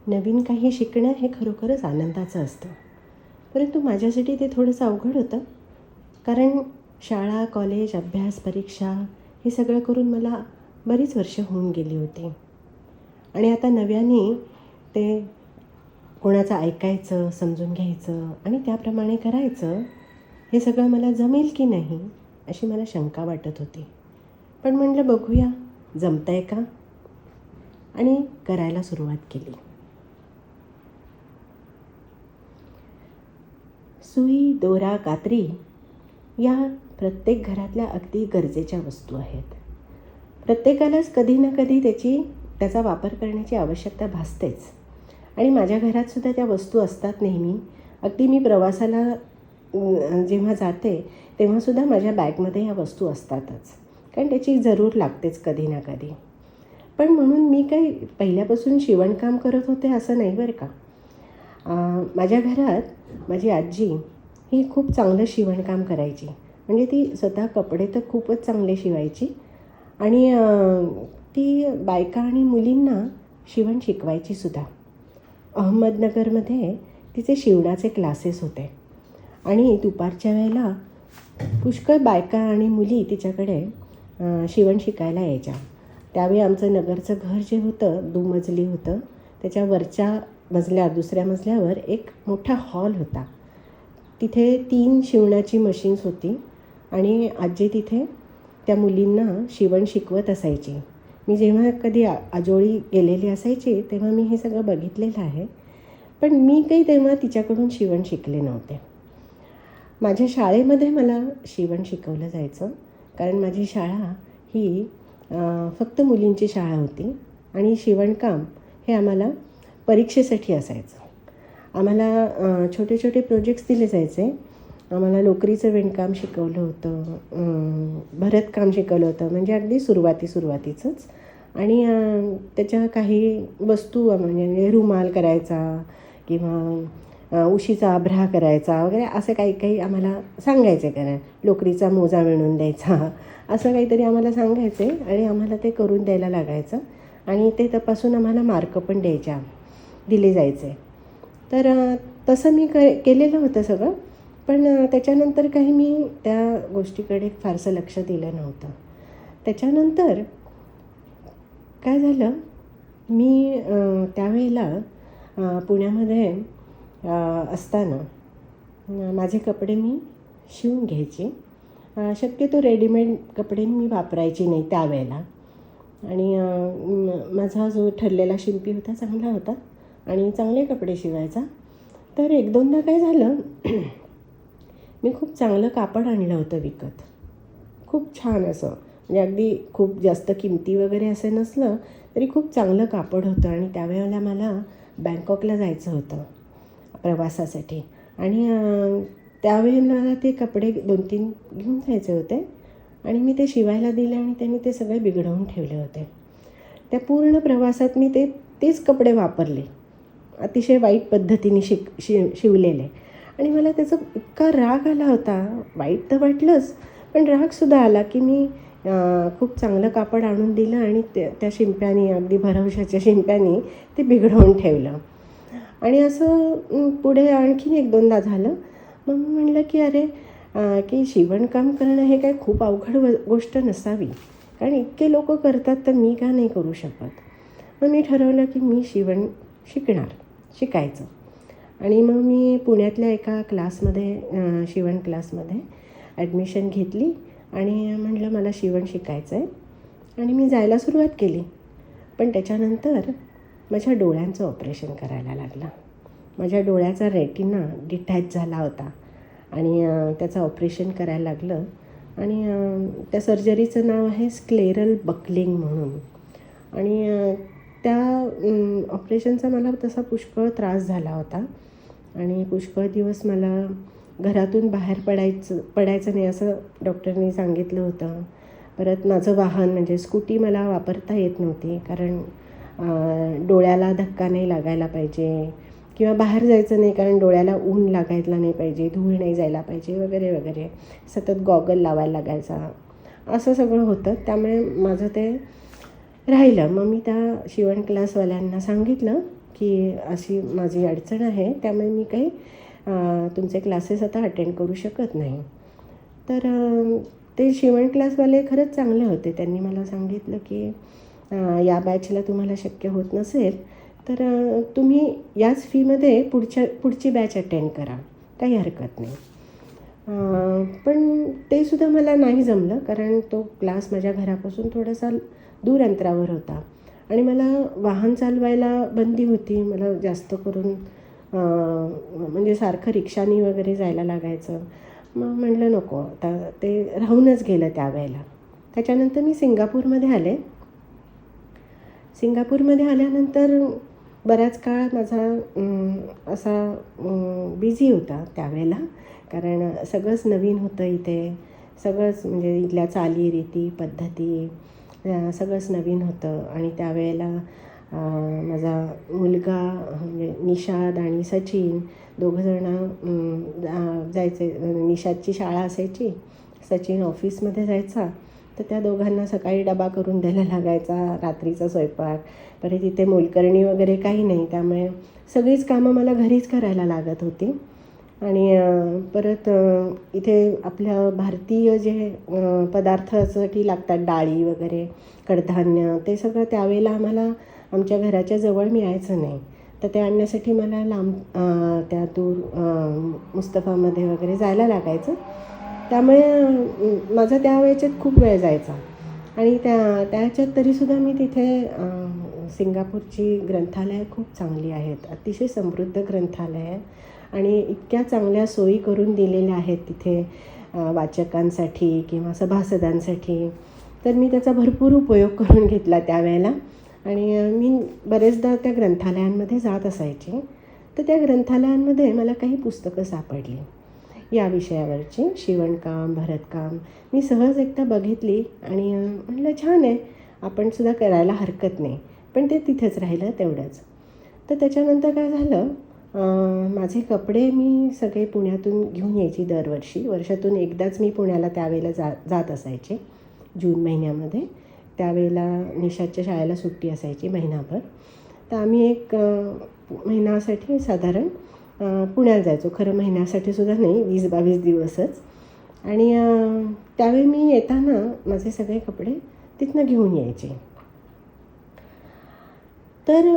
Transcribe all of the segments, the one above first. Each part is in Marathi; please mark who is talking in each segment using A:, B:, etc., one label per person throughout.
A: नवीन काही शिकणं हे खरोखरच आनंदाचं असतं. परंतु माझ्यासाठी ते थोडंसं अवघड होतं. कारण शाळा, कॉलेज, अभ्यास, परीक्षा हे सगळं करून मला बरीच वर्ष होऊन गेली होती. आणि आता नव्याने ते कोणाचं ऐकायचं, समजून घ्यायचं आणि त्याप्रमाणे करायचं, हे सगळं मला जमेल की नाही अशी मला शंका वाटत होती. पण म्हटलं बघूया जमतंय का, आणि करायला सुरुवात केली. सुई, दोरा, कात्री या प्रत्येक घरातल्या अगदी गरजेच्या वस्तू आहेत. प्रत्येकालाच कधी ना कधी त्याचा वापर करण्याची आवश्यकता भासतेच. आणि माझ्या घरातसुद्धा त्या वस्तू असतात नेहमी. अगदी मी प्रवासाला जेव्हा जाते तेव्हासुद्धा माझ्या बॅगमध्ये ह्या वस्तू असतातच, कारण त्याची जरूर लागतेच कधी ना कधी. पण म्हणून मी काही पहिल्यापासून शिवणकाम करत होते असं नाही बरं का. माझ्या घरात माझी आजी ही खूप चांगलं शिवणकाम करायची. म्हणजे ती स्वतः कपडे तर खूपच चांगले शिवायची आणि ती बायका आणि मुलींना शिवण शिकवायची सुद्धा. अहमदनगरमध्ये तिचे शिवणाचे क्लासेस होते आणि दुपारच्या वेळेला पुष्कळ बायका आणि मुली तिच्याकडे शिवण शिकायला यायच्या. त्यावेळी आमचं नगरचं घर जे होतं दुमजली होतं. त्याच्या वरच्या दुसऱ्या मजल्यावर एक मोठा हॉल होता. तिथे 3 शिवणाची मशीन्स होती आणि आजी तिथे त्या मुलींना शिवण शिकवत असायची. मी जेव्हा कधी आजोळी गेलेली असायची तेव्हा मी हे सगळं बघितलेलं आहे. पण मी काही तेव्हा तिच्याकडून शिवण शिकले नव्हते. माझ्या शाळेमध्ये मला शिवण शिकवलं जायचं, कारण माझी शाळा ही फक्त मुलींची शाळा होती आणि शिवणकाम हे आम्हाला परीक्षेसाठी असायचं. आम्हाला छोटे छोटे प्रोजेक्ट्स दिले जायचे. आम्हाला लोकरीचं विणकाम शिकवलं होतं, भरतकाम शिकवलं होतं, म्हणजे अगदी सुरुवातीचंच. आणि त्याच्या काही वस्तू म्हणजे रुमाल करायचा किंवा उशीचा आभ्रा करायचा वगैरे असं काही काही आम्हाला सांगायचे करायला. लोकरीचा मोजा विणून द्यायचा असं काहीतरी आम्हाला सांगायचे आणि आम्हाला ते करून द्यायला लागायचं आणि ते तपासून आम्हाला मार्क पण दिले जायचे. तर तसं मी केलेलं होतं सगळं. पण त्याच्यानंतर काही मी त्या गोष्टीकडे फारसं लक्ष दिलं नव्हतं. त्याच्यानंतर काय झालं, मी त्यावेळेला पुण्यामध्ये असताना माझे कपडे मी शिवून घ्यायचे. शक्यतो रेडीमेड कपडे मी वापरायची नाही त्यावेळेला. आणि माझा जो ठरलेला शिल्पी होता चांगला होता आणि चांगले कपडे शिवायचा. तर 1-2दा काय झालं, मी खूप चांगलं कापड आणलं होतं विकत. खूप छान असं, म्हणजे अगदी खूप जास्त किमती वगैरे असं नसलं तरी खूप चांगलं कापड होतं. आणि त्यावेळेला मला बँकॉकला जायचं होतं प्रवासासाठी आणि त्यावेळी मला ते कपडे 2-3 घेऊन जायचे होते आणि मी ते शिवायला दिले आणि त्यांनी ते सगळे बिघडवून ठेवले होते. त्या पूर्ण प्रवासात मी तेच कपडे वापरले, अतिशय वाईट पद्धतीने शिवलेले. आणि मला त्याचा इतका राग आला होता. वाईट तर वाटलंच, पण रागसुद्धा आला की मी खूप चांगलं कापड आणून दिलं आणि त्या शिंप्यानी, अगदी भरवशाच्या शिंप्यानी ते बिघडवून ठेवलं. आणि असं पुढे आणखीन 1-2दा झालं. मग मी म्हणलं की अरे की शिवणकाम करणं हे काय खूप अवघड गोष्ट नसावी, कारण इतके लोक करतात तर मी का नाही करू शकत. मग मी ठरवलं की मी शिवण शिकायचं. आणि मग मी पुण्यातल्या एका क्लासमध्ये शिवण क्लासमध्ये ॲडमिशन घेतली आणि म्हटलं मला शिवण शिकायचं आहे आणि मी जायला सुरुवात केली. पण त्याच्यानंतर माझ्या डोळ्यांचं ऑपरेशन करायला लागलं. माझ्या डोळ्याचा रेटिना डिटॅच झाला होता आणि त्याचं ऑपरेशन करायला लागलं. आणि त्या सर्जरीचं नाव आहे स्क्लेरल बकलिंग म्हणून. आणि त्या ऑपरेशनचा मला तसा पुष्कळ त्रास झाला होता आणि पुष्कळ दिवस मला घरातून बाहेर पडायचं नाही असं डॉक्टरनी सांगितलं होतं. परत माझं वाहन म्हणजे स्कूटी मला वापरता येत नव्हती, कारण डोळ्याला धक्का नाही लागायला पाहिजे किंवा बाहेर जायचं नाही कारण डोळ्याला ऊन लागायला नाही पाहिजे, धूळ नाही जायला पाहिजे वगैरे वगैरे. सतत गॉगल लावायला लागायचा, असं सगळं होतं. त्यामुळे माझं ते राहिलं. मग मी त्या शिवण क्लासवाल्यांना सांगितलं की अशी माझी अडचण आहे, त्यामुळे मी काही तुमचे क्लासेस आता अटेंड करू शकत नाही. तर ते शिवण क्लासवाले खरंच चांगले होते. त्यांनी मला सांगितलं की या बॅचला तुम्हाला शक्य होत नसेल तर तुम्ही याच फीमध्ये पुढची बॅच अटेंड करा, काही हरकत नाही. पण ते सुद्धा मला नाही जमलं, कारण तो क्लास माझ्या घरापासून थोडासा दूर अंतरावर होता आणि मला वाहन चालवायला बंदी होती. मला जास्त करून म्हणजे सारखं रिक्षानी वगैरे जायला लागायचं. मग म्हटलं नको, आता ते राहूनच गेलं त्यावेळेला. त्याच्यानंतर मी सिंगापूरमध्ये आले. सिंगापूरमध्ये आल्यानंतर बराच काळ माझा असा बिझी होता त्यावेळेला, कारण सगळंच नवीन होतं इथे. सगळंच म्हणजे इथल्या चाली रीती पद्धती सगळंच नवीन होतं. आणि त्यावेळेला माझा मुलगा म्हणजे निषाद आणि सचिन दोघंजणं जायचे. निषादची शाळा असायची, सचिन ऑफिसमध्ये जायचा, तर त्या दोघांना सकाळी डबा करून द्यायला लागायचा, रात्रीचा स्वयंपाक. परत इथे मोलकरणी वगैरे काही नाही, त्यामुळे सगळीच कामं मला घरीच करायला लागत होती. आणि परत इथे आपल्या भारतीय जे पदार्थासाठी लागतात, डाळी वगैरे, कडधान्य, ते सगळं त्यावेळेला आम्हाला आमच्या घराच्या जवळ मिळायचं नाही. तर ते आणण्यासाठी मला लांब त्या दूर मुस्तफामध्ये वगैरे जायला लागायचं. त्यामुळे माझा त्या वेळेच्यात खूप वेळ जायचा. आणि त्याच्यात तरीसुद्धा मी तिथे सिंगापूरची ग्रंथालयं खूप चांगली आहेत, अतिशय समृद्ध ग्रंथालय आहे आणि इतक्या चांगल्या सोयी करून दिलेल्या आहेत तिथे वाचकांसाठी किंवा सभासदांसाठी. तर मी त्याचा भरपूर उपयोग करून घेतला त्यावेळेला. आणि मी बरेचदा त्या ग्रंथालयांमध्ये जात असायचे. तर त्या ग्रंथालयांमध्ये मला काही पुस्तकं सापडली या विषयावरची, शिवणकाम, भरतकाम. मी सहज एकदा बघितली आणि म्हटलं छान आहे, आपण सुद्धा करायला हरकत नाही. पण ते तिथेच राहिलं तेवढंच. तर त्याच्यानंतर काय झालं, माझे कपडे मी सगळे पुण्यातून घेऊन यायची दरवर्षी. वर्षातून एकदाच मी पुण्याला त्यावेळेला जात असायचे, जून महिन्यामध्ये. त्यावेळेला निषादच्या शाळेला सुट्टी असायची महिनाभर. तर आम्ही एक महिन्यासाठी साधारण पुण्याला जायचो. खरं महिन्यासाठी सुद्धा नाही, 20-22 दिवसच. आणि त्यावेळी मी येताना माझे सगळे कपडे तिथनं घेऊन यायचे. तर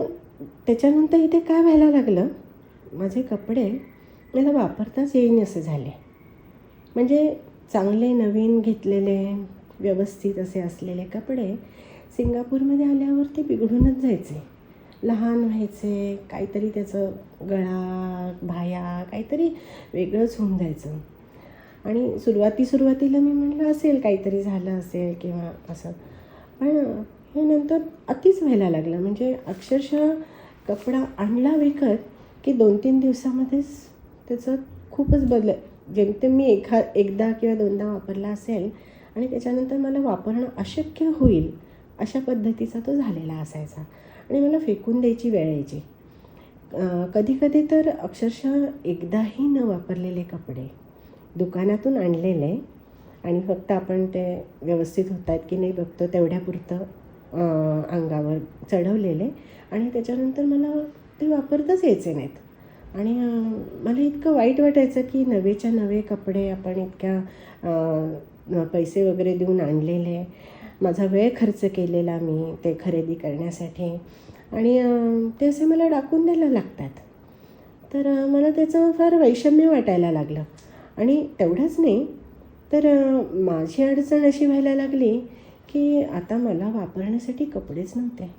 A: त्याच्यानंतर इथे काय व्हायला लागलं, माझे कपडे मला वापरताच येईन असे झाले. म्हणजे चांगले नवीन घेतलेले व्यवस्थित असे असलेले कपडे सिंगापूरमध्ये आल्यावर ते बिघडूनच जायचे, लहान व्हायचे, काहीतरी त्याचं गळा भाया काहीतरी वेगळंच होऊन जायचं. आणि सुरुवातीला मी म्हटलं असेल काहीतरी झालं असेल किंवा असं, पण हे नंतर अतिच व्हायला लागलं. म्हणजे अक्षरशः कपडा आणला विकत की 2-3 दिवसामध्येच त्याचं खूपच जेमतेम मी एकदा किंवा दोनदा वापरला असेल आणि त्याच्यानंतर मला वापरणं अशक्य होईल अशा पद्धतीचा तो झालेला असायचा आणि मला फेकून द्यायची वेळ यायची. कधीकधी तर अक्षरशः एकदाही न वापरलेले कपडे दुकानातून आणलेले आणि फक्त आपण ते व्यवस्थित होत आहेत की नाही बघतो तेवढ्यापुरतं अंगावर चढवलेले आणि त्याच्यानंतर मला ते वापरताच यायचे नाहीत. आणि मला इतकं वाईट वाटायचं की नवेच्या नवे कपडे आपण इतक्या पैसे वगैरे देऊन आणलेले, माझा वेळ खर्च केलेला मी ते खरेदी करण्यासाठी आणि ते असे मला टाकून द्यायला लागतात. तर मला त्याचं फार वैषम्य वाटायला लागलं. आणि तेवढंच नाही तर माझी अडचण अशी व्हायला लागली की आता मला वापरण्यासाठी कपडेच नव्हते.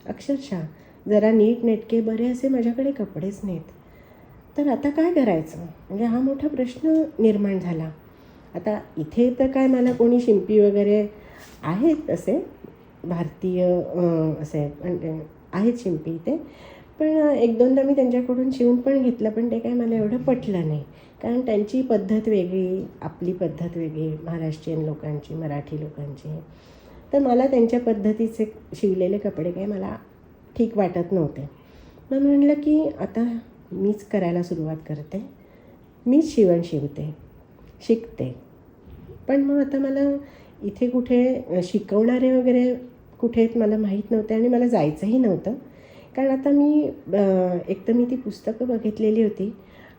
A: अक्षरशः जरा नीटनेटके बरे असे माझ्याकडे कपडेच नाहीत. तर आता काय करायचं, म्हणजे हा मोठा प्रश्न निर्माण झाला. आता इथे तर काय मला कोणी शिंपी वगैरे आहेत असे भारतीय असे म्हणजे आहेत शिंपी इथे, पण 1-2दा मी त्यांच्याकडून शिवून पण घेतलं, पण ते काय मला एवढं पटलं नाही. कारण त्यांची पद्धत वेगळी, आपली पद्धत वेगळी, महाराष्ट्रीयन लोकांची, मराठी लोकांची. तर मला त्यांच्या पद्धतीचे शिवलेले कपडे काही मला ठीक वाटत नव्हते. मग म्हटलं की आता मीच करायला सुरुवात करते, मीच शिवण शिकते. पण मग आता मला इथे कुठे शिकवणारे वगैरे कुठे मला माहीत नव्हते आणि मला जायचंही नव्हतं. कारण आता मी एक तर मी ती पुस्तकं बघितलेली होती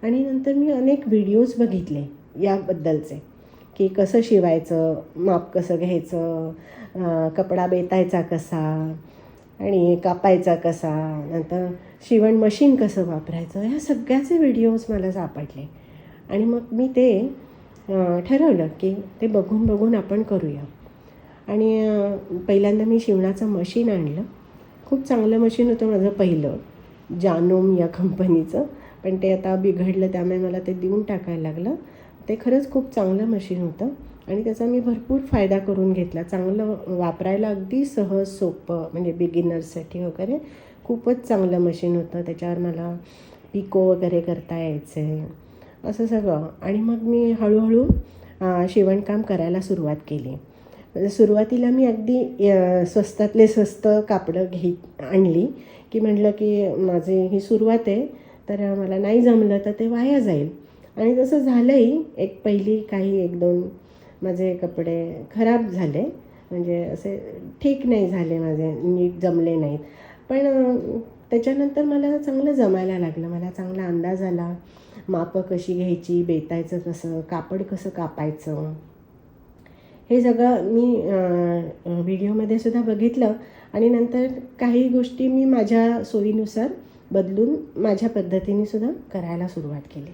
A: आणि नंतर मी अनेक व्हिडिओज बघितले याबद्दलचे, की कसं शिवायचं, माप कसं घ्यायचं, कपडा बेतायचा कसा आणि कापायचा कसा, नंतर शिवण मशीन कसं वापरायचं, ह्या सगळ्याचे व्हिडिओज मला सापडले. आणि मग मी ते ठरवलं की ते बघून बघून आपण करूया. आणि पहिल्यांदा मी शिवणाचं मशीन आणलं. खूप चांगलं मशीन होतं माझं पहिलं, जानोम या कंपनीचं, पण ते आता बिघडलं त्यामुळे मला ते देऊन टाकायला लागलं. ते खरंच खूप चांगलं मशीन होतं आणि त्याचा मी भरपूर फायदा करून घेतला. चांगलं वापरायला अगदी सहज सोपं, म्हणजे बिगिनर्ससाठी वगैरे खूपच चांगलं मशीन होतं. त्याच्यावर मला पिको वगैरे करता यायचे, असं सगळं. आणि मग मी हळूहळू शिवणकाम करायला सुरुवात केली. सुरुवातीला मी अगदी स्वस्तातले स्वस्त कापडं आणली, की म्हटलं की माझी ही सुरुवात आहे, तर मला नाही जमलं तर ते वाया जाईल. आणि तसं झालंही. एक दोन माझे कपडे खराब झाले, म्हणजे असे ठीक नाही झाले, माझे नीट जमले नाहीत. पण त्याच्यानंतर मला चांगलं जमायला लागलं. मला चांगला अंदाज आला, मापं कशी घ्यायची, बेतायचं कसं, कापड कसं कापायचं, हे सगळं मी व्हिडिओमध्ये सुद्धा बघितलं. आणि नंतर काही गोष्टी मी माझ्या सोयीनुसार बदलून माझ्या पद्धतीने सुद्धा करायला सुरुवात केली.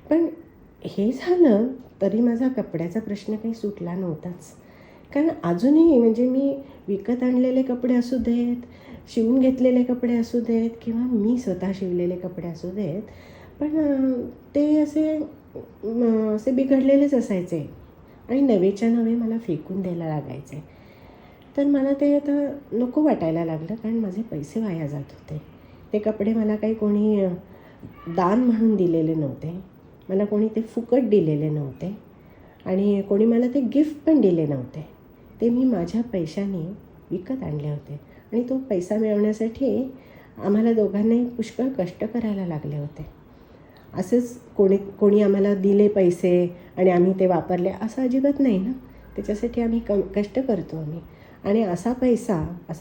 A: पण हे झालं तरी माझा कपड्याचा प्रश्न काही सुटला नव्हताच. कारण अजूनही म्हणजे मी विकत आणलेले कपडे असू देत, शिवून घेतलेले कपडे असू देत, किंवा मी स्वतः शिवलेले कपडे असू देत, पण ते असे बिघडलेलेच असायचे आणि नवेच्या नवे मला फेकून द्यायला लागायचे. तर मला ते आता नको वाटायला लागलं, कारण माझे पैसे वाया जात होते. ते कपडे मला काही कोणी दान म्हणून दिलेले नव्हते, मला कोणी ते फुकट दिलेले नव्हते, आणि कोणी मला ते गिफ्ट पण दिले नव्हते. ते मी माझ्या पैशाने विकत आणले होते. आणि तो पैसा मिळवण्यासाठी आम्हाला दोघांनाही पुष्कळ कष्ट करायला लागले होते. असंच कोणी आम्हाला दिले पैसे आणि आम्ही ते वापरले असं अजिबात नाही ना. त्याच्यासाठी आम्ही कष्ट करतो आम्ही. आणि असा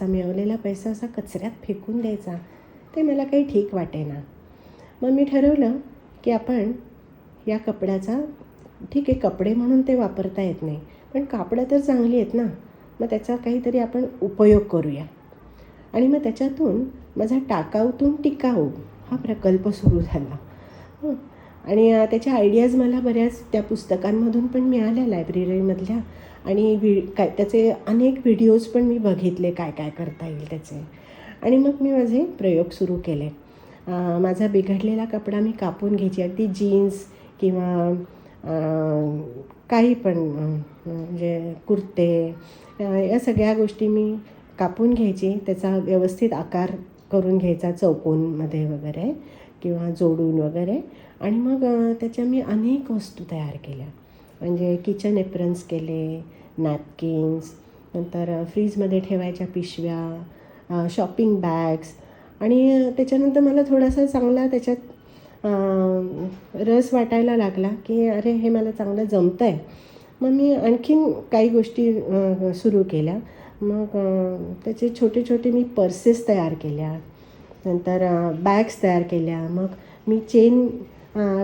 A: मिळवलेला पैसा असा कचऱ्यात फेकून द्यायचा, ते मला काही ठीक वाटेना. मग मी ठरवलं की आपण या कपड्याचा, ठीक आहे कपडे म्हणून ते वापरता येत नाही, पण कापडं तर चांगली आहेत ना, मग त्याचा काहीतरी आपण उपयोग करूया. आणि मग त्याच्यातून माझा टाकाऊतून टिकाऊ हा प्रकल्प सुरू झाला. आणि त्याच्या आयडियाज मला बऱ्याच त्या पुस्तकांमधून पण मिळाल्या, लायब्ररीमधल्या. आणि त्याचे अनेक व्हिडिओज पण मी बघितले, काय काय करता येईल त्याचे. आणि मग मी माझे प्रयोग सुरू केले. माझा बिघडलेला कपडा मी कापून घ्यायची, अगदी जीन्स किंवा काही पण, म्हणजे कुर्ते, या सगळ्या गोष्टी मी कापून घ्यायची. त्याचा व्यवस्थित आकार करून घ्यायचा, चौकोनमध्ये वगैरे किंवा जोडून वगैरे. आणि मग त्याच्या मी अनेक वस्तू तयार केल्या. म्हणजे किचन एप्रन्स केले, नॅपकिन्स, नंतर फ्रीजमध्ये ठेवायच्या पिशव्या, शॉपिंग बॅग्स. आणि त्याच्यानंतर मला थोडासा चांगला त्याच्यात रस वाटायला लागला, की अरे हे मला चांगलं जमतं आहे. मग मी आणखीन काही गोष्टी सुरू केल्या. मग त्याचे छोटे छोटे मी पर्सेस तयार केल्या, नंतर बॅग्स तयार केल्या. मग मी चेन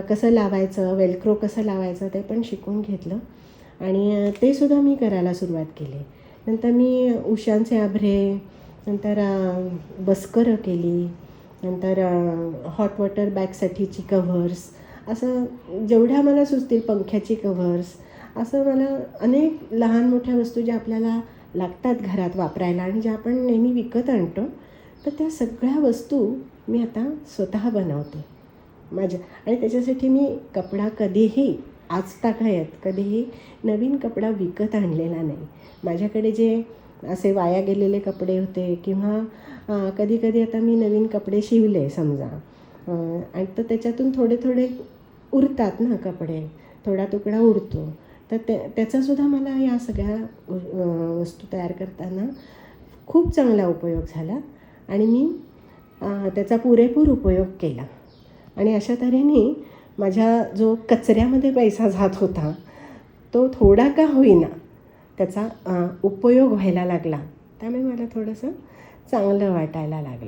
A: कसं लावायचं, वेल्क्रो कसं लावायचं ते पण शिकून घेतलं, आणि ते सुद्धा मी करायला सुरुवात केली. नंतर मी उशांचे आभरे, नंतर बस्करं केली, नंतर हॉट वॉटर बॅगसाठीची कव्हर्स, असं जेवढ्या मला सुचतील, पंख्याची कव्हर्स, असं मला अनेक लहान मोठ्या वस्तू ज्या आपल्याला लागतात घरात वापरायला आणि ज्या आपण नेहमी विकत आणतो, तर त्या सगळ्या वस्तू मी आता स्वतः बनवते माझ्या. आणि त्याच्यासाठी मी कपडा कधीही आजतागायत कधीही नवीन कपडा विकत आणलेला नाही. माझ्याकडे जे असे वाया गेलेले कपडे होते, किंवा कधी कधी आता मी नवीन कपडे शिवले समजा, आणि तर त्याच्यातून थोडे थोडे उरतात ना कपडे, थोडा तुकडा उरतो, तर त्याचासुद्धा मला या सगळ्या वस्तू तयार करताना खूप चांगला उपयोग झाला. आणि मी त्याचा पुरेपूर उपयोग केला. आणि अशा तऱ्हेने माझ्या जो कचऱ्यामध्ये पैसा जात होता, तो थोडा का होईना त्याचा उपयोग व्हायला लागला. त्यामुळे मला थोडंसं चांगलं वाटायला लागलं.